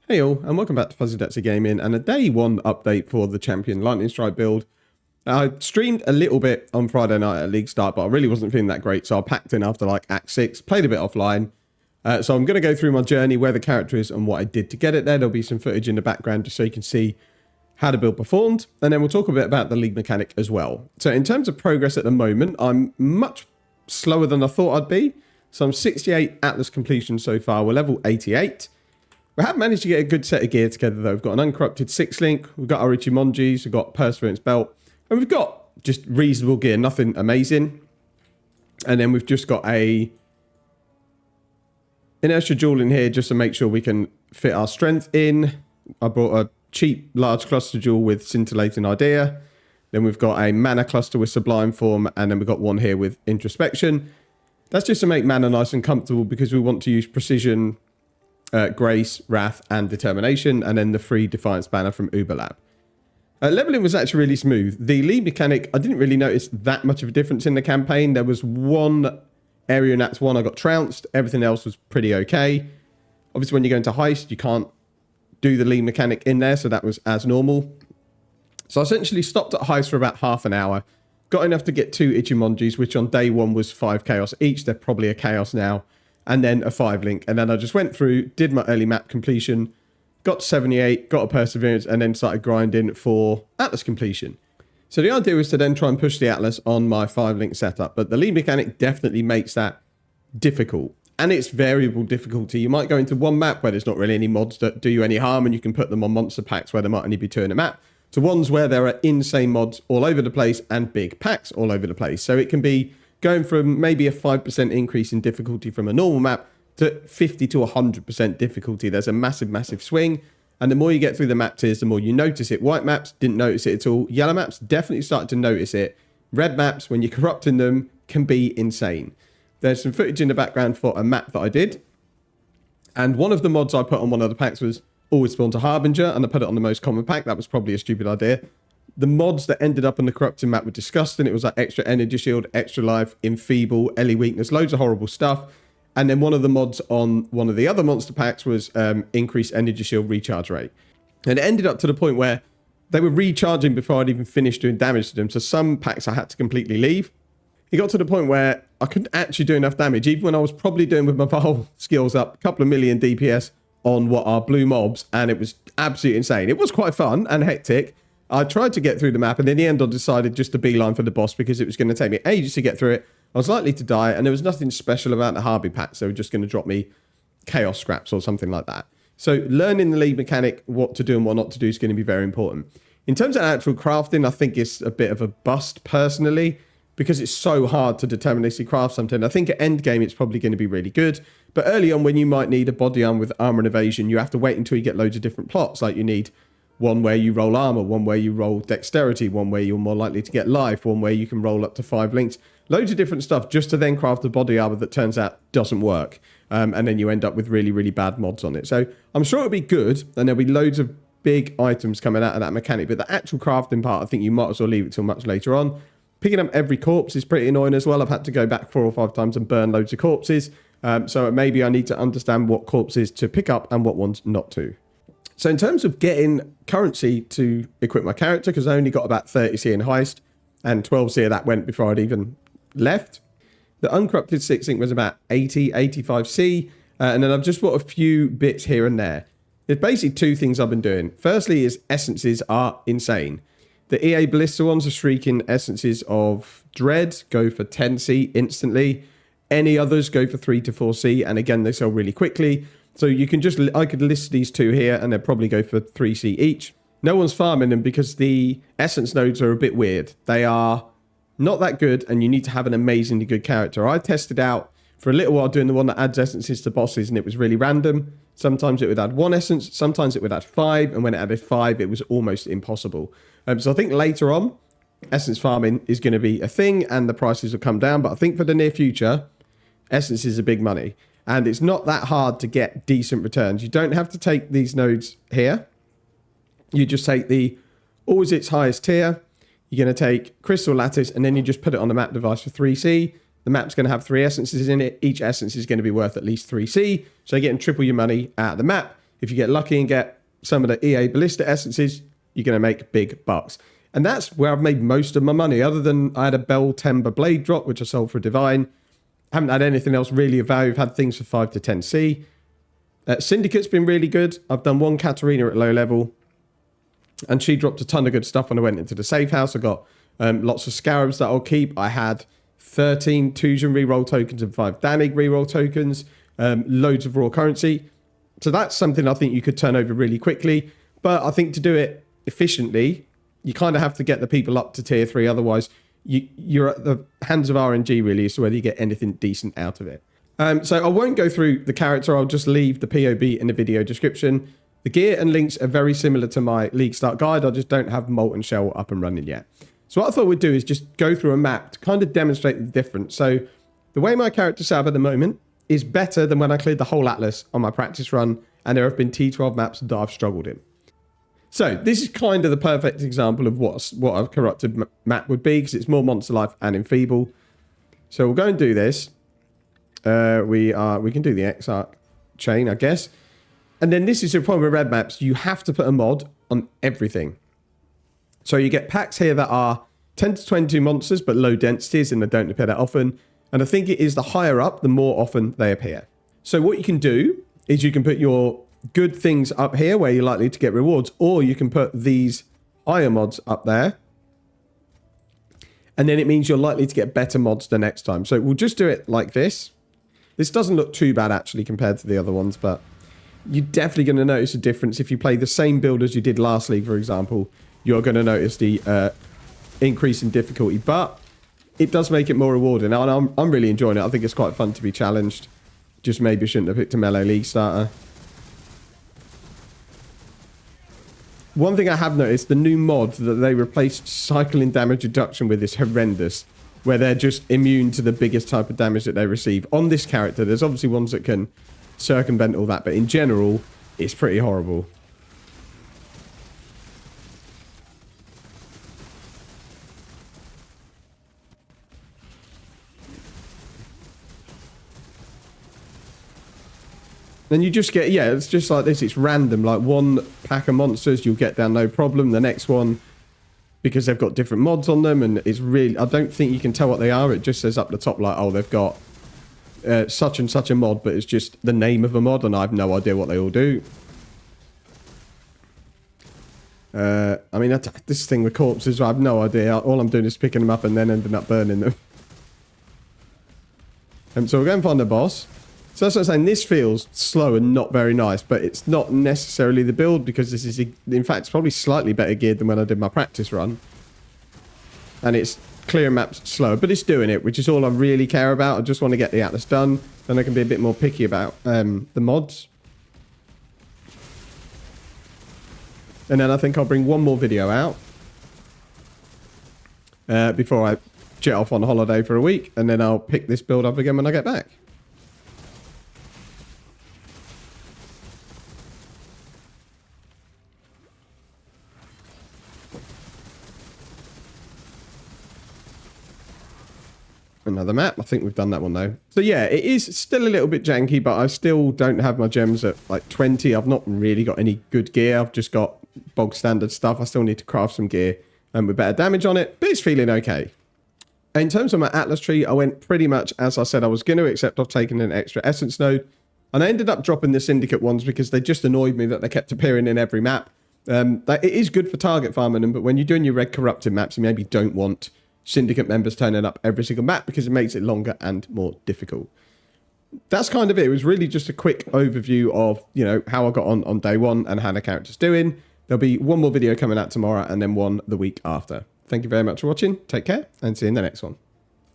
Hey all, and welcome back to Fuzzy Dexter Gaming and a day one update for the Champion Lightning Strike build. I streamed a little bit on Friday night at League Start, but I really wasn't feeling that great, so I packed in after like Act 6, played a bit offline. So I'm going to go through my journey, where the character is and what I did to get it there. There'll be some footage in the background just so you can see how the build performed, and then we'll talk a bit about the league mechanic as well. So in terms of progress at the moment, I'm much slower than I thought I'd be. So I'm 68 Atlas completion so far, we're level 88. We have managed to get a good set of gear together though. We've got an uncorrupted 6-link, we've got our Ichimonjis, we've got Perseverance Belt, and we've got just reasonable gear, nothing amazing. And then we've just got a inertia jewel in here just to make sure we can fit our strength in. I brought a cheap large cluster jewel with scintillating idea. Then we've got a mana cluster with sublime form, and then we've got one here with introspection. That's just to make mana nice and comfortable because we want to use precision, grace, wrath, and determination, and then the free defiance banner from Uberlab. Leveling was actually really smooth. The lead mechanic, I didn't really notice that much of a difference in the campaign. There was one area in Act 1 I got trounced. Everything else was pretty okay. Obviously, when you go into heist, you can't do the lead mechanic in there, so that was as normal. So I essentially stopped at heist for about half an hour. Got enough to get 2 Ichimonjis, which on day 1 was 5 chaos each. They're probably a chaos now. And then a 5-link. And then I just went through, did my early map completion, got to 78, got a Perseverance, and then started grinding for Atlas completion. So the idea was to then try and push the Atlas on my 5-link setup. But the lead mechanic definitely makes that difficult. And it's variable difficulty. You might go into one map where there's not really any mods that do you any harm, and you can put them on monster packs where there might only be 2 in a map, to ones where there are insane mods all over the place and big packs all over the place. So it can be going from maybe a 5% increase in difficulty from a normal map to 50 to 100% difficulty. There's a massive, massive swing. And the more you get through the map tiers, the more you notice it. White maps didn't notice it at all. Yellow maps definitely started to notice it. Red maps, when you're corrupting them, can be insane. There's some footage in the background for a map that I did. And one of the mods I put on one of the packs was always spawn to Harbinger, and I put it on the most common pack. That was probably a stupid idea. The mods that ended up on the corrupting map were disgusting. It was like extra energy shield, extra life, enfeeble, Ellie weakness, loads of horrible stuff. And then one of the mods on one of the other monster packs was increased energy shield recharge rate. And it ended up to the point where they were recharging before I'd even finished doing damage to them. So some packs I had to completely leave. It got to the point where I couldn't actually do enough damage, even when I was probably doing with my whole skills up a couple of million DPS on what are blue mobs. And it was absolutely insane. It was quite fun and hectic. I tried to get through the map, and in the end I decided just to beeline for the boss because it was going to take me ages to get through it. I was likely to die, and there was nothing special about the Harby packs. They were just going to drop me chaos scraps or something like that. So learning the lead mechanic, what to do and what not to do, is going to be very important. In terms of actual crafting, I think it's a bit of a bust personally, because it's so hard to deterministically craft something. I think at end game it's probably going to be really good, but early on when you might need a body arm with armor and evasion, you have to wait until you get loads of different plots. Like you need one where you roll armor, one where you roll dexterity, one where you're more likely to get life, one where you can roll up to 5 links. Loads of different stuff just to then craft a body armor that turns out doesn't work. And then you end up with really, really bad mods on it. So I'm sure it'll be good, and there'll be loads of big items coming out of that mechanic. But the actual crafting part, I think you might as well leave it till much later on. Picking up every corpse is pretty annoying as well. I've had to go back 4 or 5 times and burn loads of corpses. So maybe I need to understand what corpses to pick up and what ones not to. So in terms of getting currency to equip my character, because I only got about 30C in heist, and 12C of that went before I'd even left. The uncorrupted 6-link was about 80, 85C, and then I've just bought a few bits here and there. There's basically 2 things I've been doing. Firstly is essences are insane. The EA Ballista ones are shrieking essences of Dread, go for 10C instantly. Any others go for 3 to 4C, and again, they sell really quickly. So you can just, I could list these 2 here and they'll probably go for 3C each. No one's farming them because the essence nodes are a bit weird. They are not that good, and you need to have an amazingly good character. I tested out for a little while doing the one that adds essences to bosses, and it was really random. Sometimes it would add 1 essence, sometimes it would add 5, and when it added 5, it was almost impossible. So I think later on, essence farming is going to be a thing and the prices will come down, but I think for the near future, essences are big money. And it's not that hard to get decent returns. You don't have to take these nodes here. You just take the always its highest tier. You're going to take Crystal Lattice, and then you just put it on the map device for 3C. The map's going to have 3 essences in it. Each essence is going to be worth at least 3C. So you're getting triple your money out of the map. If you get lucky and get some of the EA Ballista essences, you're going to make big bucks. And that's where I've made most of my money, other than I had a Bell Timber Blade drop, which I sold for a Divine. Haven't had anything else really of value. I've had things for 5 to 10C. Syndicate's been really good. I've done one Katarina at low level, and she dropped a ton of good stuff when I went into the safe house. I got lots of Scarabs that I'll keep. I had 13 Tusion reroll tokens and 5 Danig reroll tokens, loads of raw currency. So that's something I think you could turn over really quickly. But I think to do it efficiently, you kind of have to get the people up to tier 3. Otherwise, you're at the hands of RNG really as to whether you get anything decent out of it. So I won't go through the character. I'll just leave the POB in the video description. The gear and links are very similar to my League Start guide. I just don't have Molten Shell up and running yet. So what I thought we'd do is just go through a map to kind of demonstrate the difference. So the way my character's set up at the moment is better than when I cleared the whole Atlas on my practice run, and there have been T12 maps that I've struggled in. So this is kind of the perfect example of what a corrupted map would be, because it's more Monster Life and Enfeeble. So we'll go and do this. We can do the X-Arc chain, I guess. And then this is the problem with red maps. You have to put a mod on everything. So you get packs here that are 10 to 22 monsters, but low densities, and they don't appear that often. And I think it is the higher up, the more often they appear. So what you can do is you can put your good things up here where you're likely to get rewards, or you can put these higher mods up there. And then it means you're likely to get better mods the next time. So we'll just do it like this. This doesn't look too bad actually compared to the other ones, but you're definitely going to notice a difference. If you play the same build as you did last league, for example, you're going to notice the increase in difficulty, but it does make it more rewarding. And I'm really enjoying it. I think it's quite fun to be challenged. Just maybe shouldn't have picked a melee league starter. One thing I have noticed, the new mod that they replaced cycling damage reduction with is horrendous, where they're just immune to the biggest type of damage that they receive. On this character, there's obviously ones that can circumvent all that, but in general, it's pretty horrible. Then you just get, yeah, it's just like this. It's random. Like one pack of monsters, you'll get down no problem. The next one, because they've got different mods on them, and it's really, I don't think you can tell what they are. It just says up the top like, oh, they've got such and such a mod, but it's just the name of a mod, and I have no idea what they all do. I mean, this thing with corpses, I have no idea. All I'm doing is picking them up and then ending up burning them. So we'll go and find the boss. So that's what I'm saying. This feels slow and not very nice, but it's not necessarily the build, because this is, in fact, it's probably slightly better geared than when I did my practice run. And it's clearing maps slower, but it's doing it, which is all I really care about. I just want to get the Atlas done. Then I can be a bit more picky about the mods. And then I think I'll bring one more video out before I jet off on holiday for a week, and then I'll pick this build up again when I get back. Another map. I think we've done that one though. So yeah, it is still a little bit janky, but I still don't have my gems at like 20. I've not really got any good gear. I've just got bog standard stuff. I still need to craft some gear and with better damage on it, but it's feeling okay. In terms of my Atlas tree, I went pretty much as I said I was going to, except I've taken an extra essence node. And I ended up dropping the syndicate ones because they just annoyed me that they kept appearing in every map. It is good for target farming them, but when you're doing your red corrupted maps, you maybe don't want syndicate members turning up every single map because it makes it longer and more difficult. That's kind of it. It was really just a quick overview of, you know, how I got on day one and how the character's doing. There'll be one more video coming out tomorrow and then one the week after. Thank you very much for watching. Take care and see you in the next one.